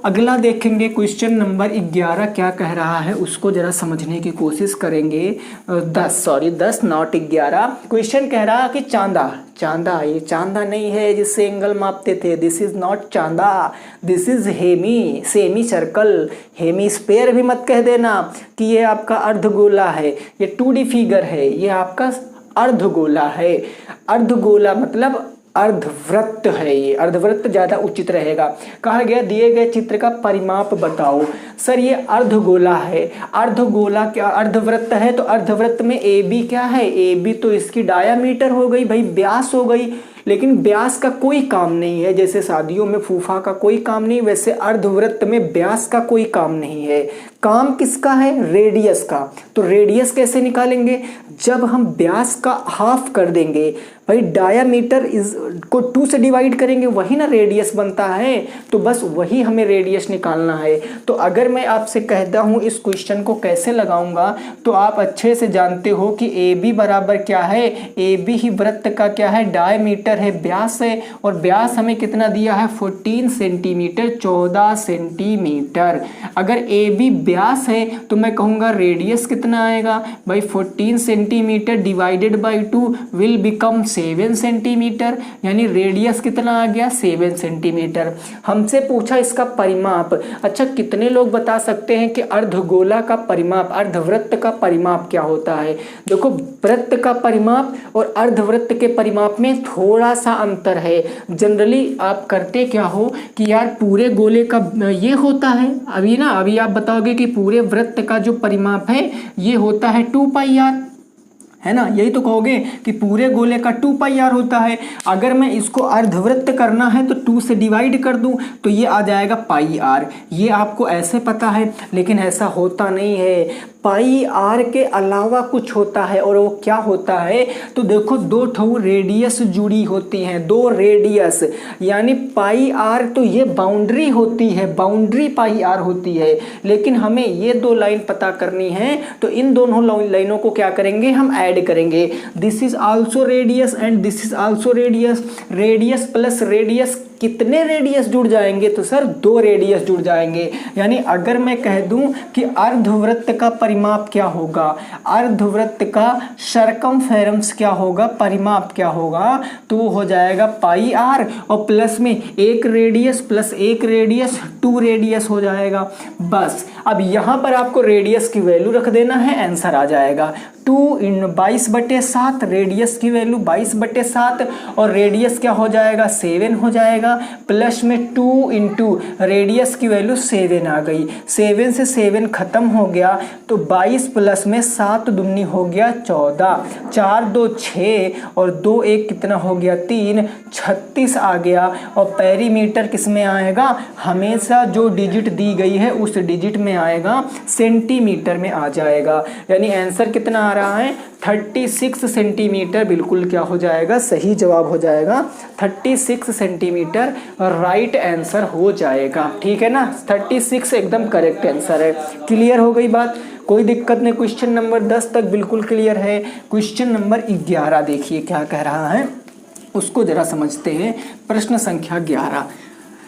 अगला देखेंगे क्वेश्चन नंबर 11 क्या कह रहा है, उसको जरा समझने की कोशिश करेंगे। 10 नॉट 11। क्वेश्चन कह रहा है कि चांदा, ये चांदा नहीं है जिससे एंगल मापते थे, दिस इज नॉट चांदा, this is semicircle. Hemisphere भी मत कह देना कि ये आपका अर्धगोला है, ये 2D फिगर है, ये आपका अर्धगोला है। अर्धगोला मतलब अर्धवृत्त है, ये अर्धवृत्त ज़्यादा उचित रहेगा। कहा गया दिए गए चित्र का परिमाप बताओ। सर ये अर्धगोला है, अर्धगोला क्या अर्धवृत्त है, तो अर्धवृत्त में ए बी क्या है, ए बी तो इसकी डायामीटर हो गई भाई, व्यास हो गई। लेकिन व्यास का कोई काम नहीं है, जैसे शादियों में फूफा का कोई काम नहीं, वैसे अर्धवृत्त में व्यास का कोई काम नहीं है। काम किसका है, रेडियस का। तो रेडियस कैसे निकालेंगे, जब हम व्यास का हाफ कर देंगे भाई, डायामीटर को 2 से डिवाइड करेंगे, वही ना रेडियस बनता है, तो बस वही हमें रेडियस निकालना है। तो अगर मैं आपसे कहता हूँ इस क्वेश्चन को कैसे लगाऊंगा, तो आप अच्छे से जानते हो कि ए बी बराबर क्या है, ए बी ही वृत्त का क्या है, डायमीटर है, व्यास है, और व्यास हमें कितना दिया है 14 सेंटीमीटर, 14 सेंटीमीटर। अगर ए बी व्यास है तो मैं कहूँगा रेडियस कितना आएगा भाई, 14 centimetre divided by 2 will become 7 centimetre, यानी रेडियस कितना आ गया 7 सेंटीमीटर। हमसे पूछा इसका परिमाप। अच्छा कितने लोग बता सकते हैं कि अर्धगोला का परिमाप, अर्धवृत्त का परिमाप क्या होता है। देखो वृत्त का परिमाप और अर्धवृत्त के परिमाप में थोड़ा सा अंतर है। जनरली आप करते क्या हो कि यार पूरे गोले का ये होता है, अभी आप बताओगे कि पूरे वृत्त का जो परिमाप है ये होता है 2πr, है ना, यही तो कहोगे कि पूरे गोले का 2πr होता है। अगर मैं इसको अर्धवृत्त करना है तो 2 से डिवाइड कर दूं तो ये आ जाएगा πr। ये आपको ऐसे पता है, लेकिन ऐसा होता नहीं है। πr के अलावा कुछ होता है, और वो क्या होता है, तो देखो 2 रेडियस जुड़ी होती हैं, 2 रेडियस, यानी πr तो ये बाउंड्री होती है, बाउंड्री πr होती है। लेकिन हमें ये 2 लाइन पता करनी है, तो इन दोनों लाइनों को क्या करेंगे, हम ऐड करेंगे। This is also radius and this is also radius, radius plus radius, कितने रेडियस जुड़ जाएंगे, तो सर 2 रेडियस जुड़ जाएंगे। यानी अगर मैं कह दूं कि अर्धवृत्त का परिमाप क्या होगा, अर्धवृत्त का सर्कमफेरेंस क्या होगा, परिमाप क्या होगा, तो वो हो जाएगा πr, और प्लस में 1 रेडियस प्लस 1 रेडियस 2 रेडियस हो जाएगा। बस अब यहाँ पर आपको रेडियस की वैल्यू रख देना है, आंसर आ जाएगा 2 इन 22/7, रेडियस की वैल्यू 22/7, और रेडियस क्या हो जाएगा 7 हो जाएगा, प्लस में 2 इंटू रेडियस की वैल्यू 7 आ गई, 7 से 7 खत्म हो गया, तो 22 प्लस में 7 दूनी हो गया 14, 4 2 6 और 2 1 कितना हो गया 3, 36 आ गया। और पेरीमीटर किस में आएगा, हमेशा जो डिजिट दी गई है उस डिजिट में आएगा, सेंटीमीटर में आ जाएगा। यानी आंसर कितना आ रहा है 36 सेंटीमीटर, बिल्कुल क्या हो जाएगा, सही जवाब हो जाएगा 36 सेंटीमीटर, राइट आंसर हो जाएगा। ठीक है ना, 36 एकदम करेक्ट आंसर है। क्लियर हो गई बात, कोई दिक्कत नहीं। क्वेश्चन नंबर 10 तक बिल्कुल क्लियर है। क्वेश्चन नंबर 11 देखिए क्या कह रहा है, उसको जरा समझते हैं। प्रश्न संख्या 11,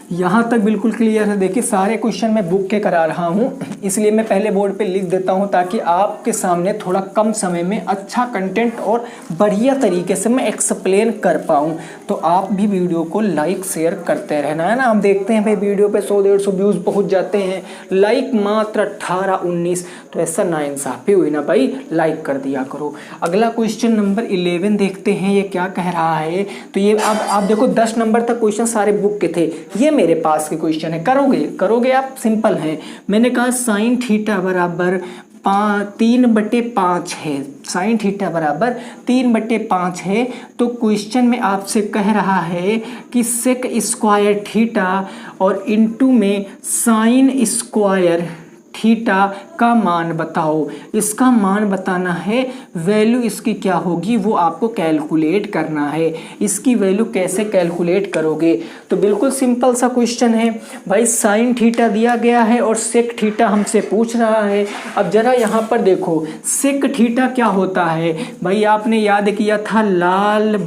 यहाँ तक बिल्कुल क्लियर है। देखिए सारे क्वेश्चन मैं बुक के करा रहा हूँ, इसलिए मैं पहले बोर्ड पे लिख देता हूँ ताकि आपके सामने थोड़ा कम समय में अच्छा कंटेंट और बढ़िया तरीके से मैं एक्सप्लेन कर पाऊँ। तो आप भी वीडियो को लाइक शेयर करते रहना है ना। हम देखते हैं भाई वीडियो पे 100-150 व्यूज़ पहुँच जाते हैं, लाइक मात्र 18-19, तो ऐसा नाइंसाफ़ी हुई ना भाई, लाइक कर दिया करो। अगला क्वेश्चन नंबर 11 देखते हैं ये क्या कह रहा है। तो ये अब आप देखो 10 नंबर तक क्वेश्चन सारे बुक के थे, ये मेरे पास के क्वेश्चन है। करोगे आप, सिंपल है। मैंने कहा साइन थीटा बराबर 3/5 है, साइन थीटा बराबर 3/5 है। तो क्वेश्चन में आपसे कह रहा है कि सेक स्क्वायर थीटा और इनटू में साइन स्क्वायर थीटा का मान बताओ। इसका मान बताना है, वैल्यू इसकी क्या होगी वो आपको कैलकुलेट करना है। इसकी वैल्यू कैसे कैलकुलेट करोगे? तो बिल्कुल सिंपल सा क्वेश्चन है भाई, साइन थीटा दिया गया है और सेक थीटा हमसे पूछ रहा है। अब जरा यहाँ पर देखो, सेक थीटा क्या होता है भाई, आपने याद किया था लाल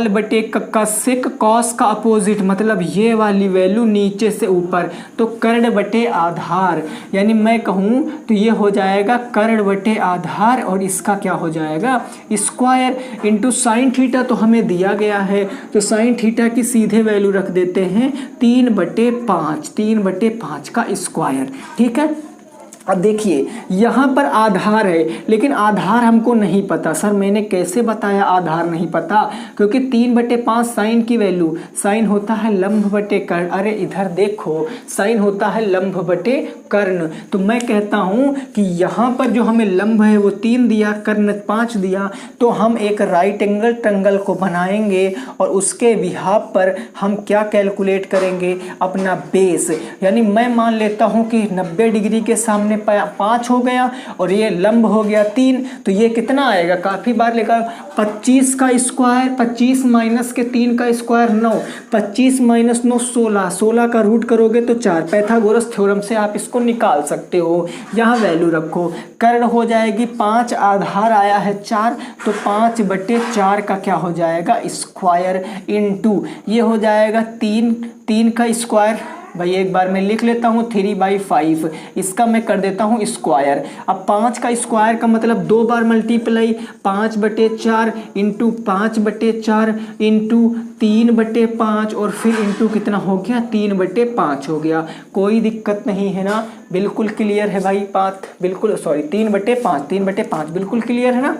बटे कक्का, सेक कॉस का अपोजिट, मतलब ये वाली वैल्यू नीचे से ऊपर, तो कर्ण बटे आधार, यानी मैं कहूँ तो ये हो जाएगा कर्ण बटे आधार और इसका क्या हो जाएगा स्क्वायर इंटू साइन थीटा तो हमें दिया गया है, तो साइन थीटा की सीधे वैल्यू रख देते हैं 3/5 का स्क्वायर। ठीक है, अब देखिए यहाँ पर आधार है, लेकिन आधार हमको नहीं पता। सर मैंने कैसे बताया आधार नहीं पता? क्योंकि 3/5 साइन की वैल्यू, साइन होता है लंब बटे कर्ण। अरे इधर देखो, साइन होता है लंब बटे कर्ण। तो मैं कहता हूँ कि यहाँ पर जो हमें लंब है वो 3 दिया, कर्ण 5 दिया, तो हम एक राइट एंगल ट्रायंगल को बनाएंगे और उसके बिहाफ पर हम क्या कैलकुलेट करेंगे, अपना बेस। यानी मैं मान लेता हूँ कि 90 डिग्री के सामने 5 हो गया और ये लंब हो गया 3, तो ये कितना आएगा, काफ़ी बार लेगा 25 का स्क्वायर, 25 माइनस के 3 का स्क्वायर 9, 25 माइनस 9 16, 16 का रूट करोगे तो 4। पाइथागोरस थ्योरम से आप इसको निकाल सकते हो। यहाँ वैल्यू रखो, कर्ण हो जाएगी 5, आधार आया है 4, तो 5/4 का क्या हो जाएगा स्क्वायर इनटू ये हो जाएगा 3 का स्क्वायर। भाई एक बार मैं लिख लेता हूँ 3/5, इसका मैं कर देता हूँ स्क्वायर। अब 5 का स्क्वायर का मतलब 2 बार मल्टीप्लाई, 5/4 इंटू 5/4 इंटू 3/5 और फिर इंटू कितना हो गया 3/5 हो गया। कोई दिक्कत नहीं है ना, बिल्कुल क्लियर है भाई पाथ, बिल्कुल सॉरी 3/5 बिल्कुल क्लियर है ना,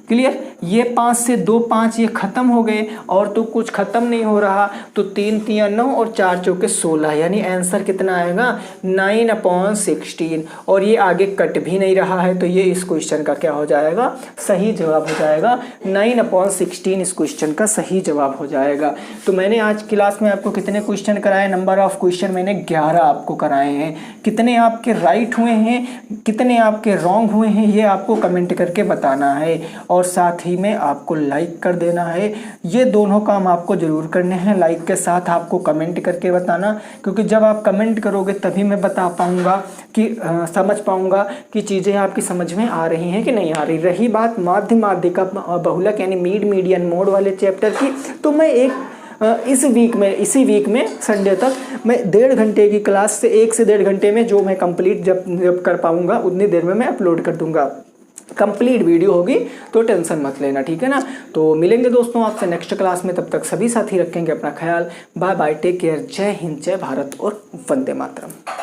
क्लियर। ये 5 से 2 5 ये ख़त्म हो गए और तो कुछ ख़त्म नहीं हो रहा, तो 3 3 9 और 4 चौके 16, यानी आंसर कितना आएगा 9/16। और ये आगे कट भी नहीं रहा है, तो ये इस क्वेश्चन का क्या हो जाएगा सही जवाब हो जाएगा 9/16 इस क्वेश्चन का सही जवाब हो जाएगा। तो मैंने आज क्लास में आपको कितने क्वेश्चन कराए, नंबर ऑफ क्वेश्चन मैंने 11 आपको कराए हैं। कितने आपके राइट हुए हैं, कितने आपके रॉन्ग हुए हैं, ये आपको कमेंट करके बताना है और साथ ही में आपको लाइक कर देना है। ये दोनों काम आपको ज़रूर करने हैं, लाइक के साथ आपको कमेंट करके बताना, क्योंकि जब आप कमेंट करोगे तभी मैं बता पाऊँगा कि समझ पाऊँगा कि चीज़ें आपकी समझ में आ रही हैं कि नहीं आ रही। रही बात माध्यिका बहुलक यानी मीडियन मोड वाले चैप्टर की, तो मैं इसी वीक में संडे तक मैं 1.5 घंटे की क्लास से 1 से 1.5 घंटे में जो मैं कंप्लीट जब कर पाऊँगा उतनी देर में मैं अपलोड कर दूँगा। कंप्लीट वीडियो होगी, तो टेंशन मत लेना, ठीक है ना। तो मिलेंगे दोस्तों आपसे नेक्स्ट क्लास में, तब तक सभी साथी रखेंगे अपना ख्याल। बाय बाय, टेक केयर, जय हिंद, जय भारत और वंदे मातरम।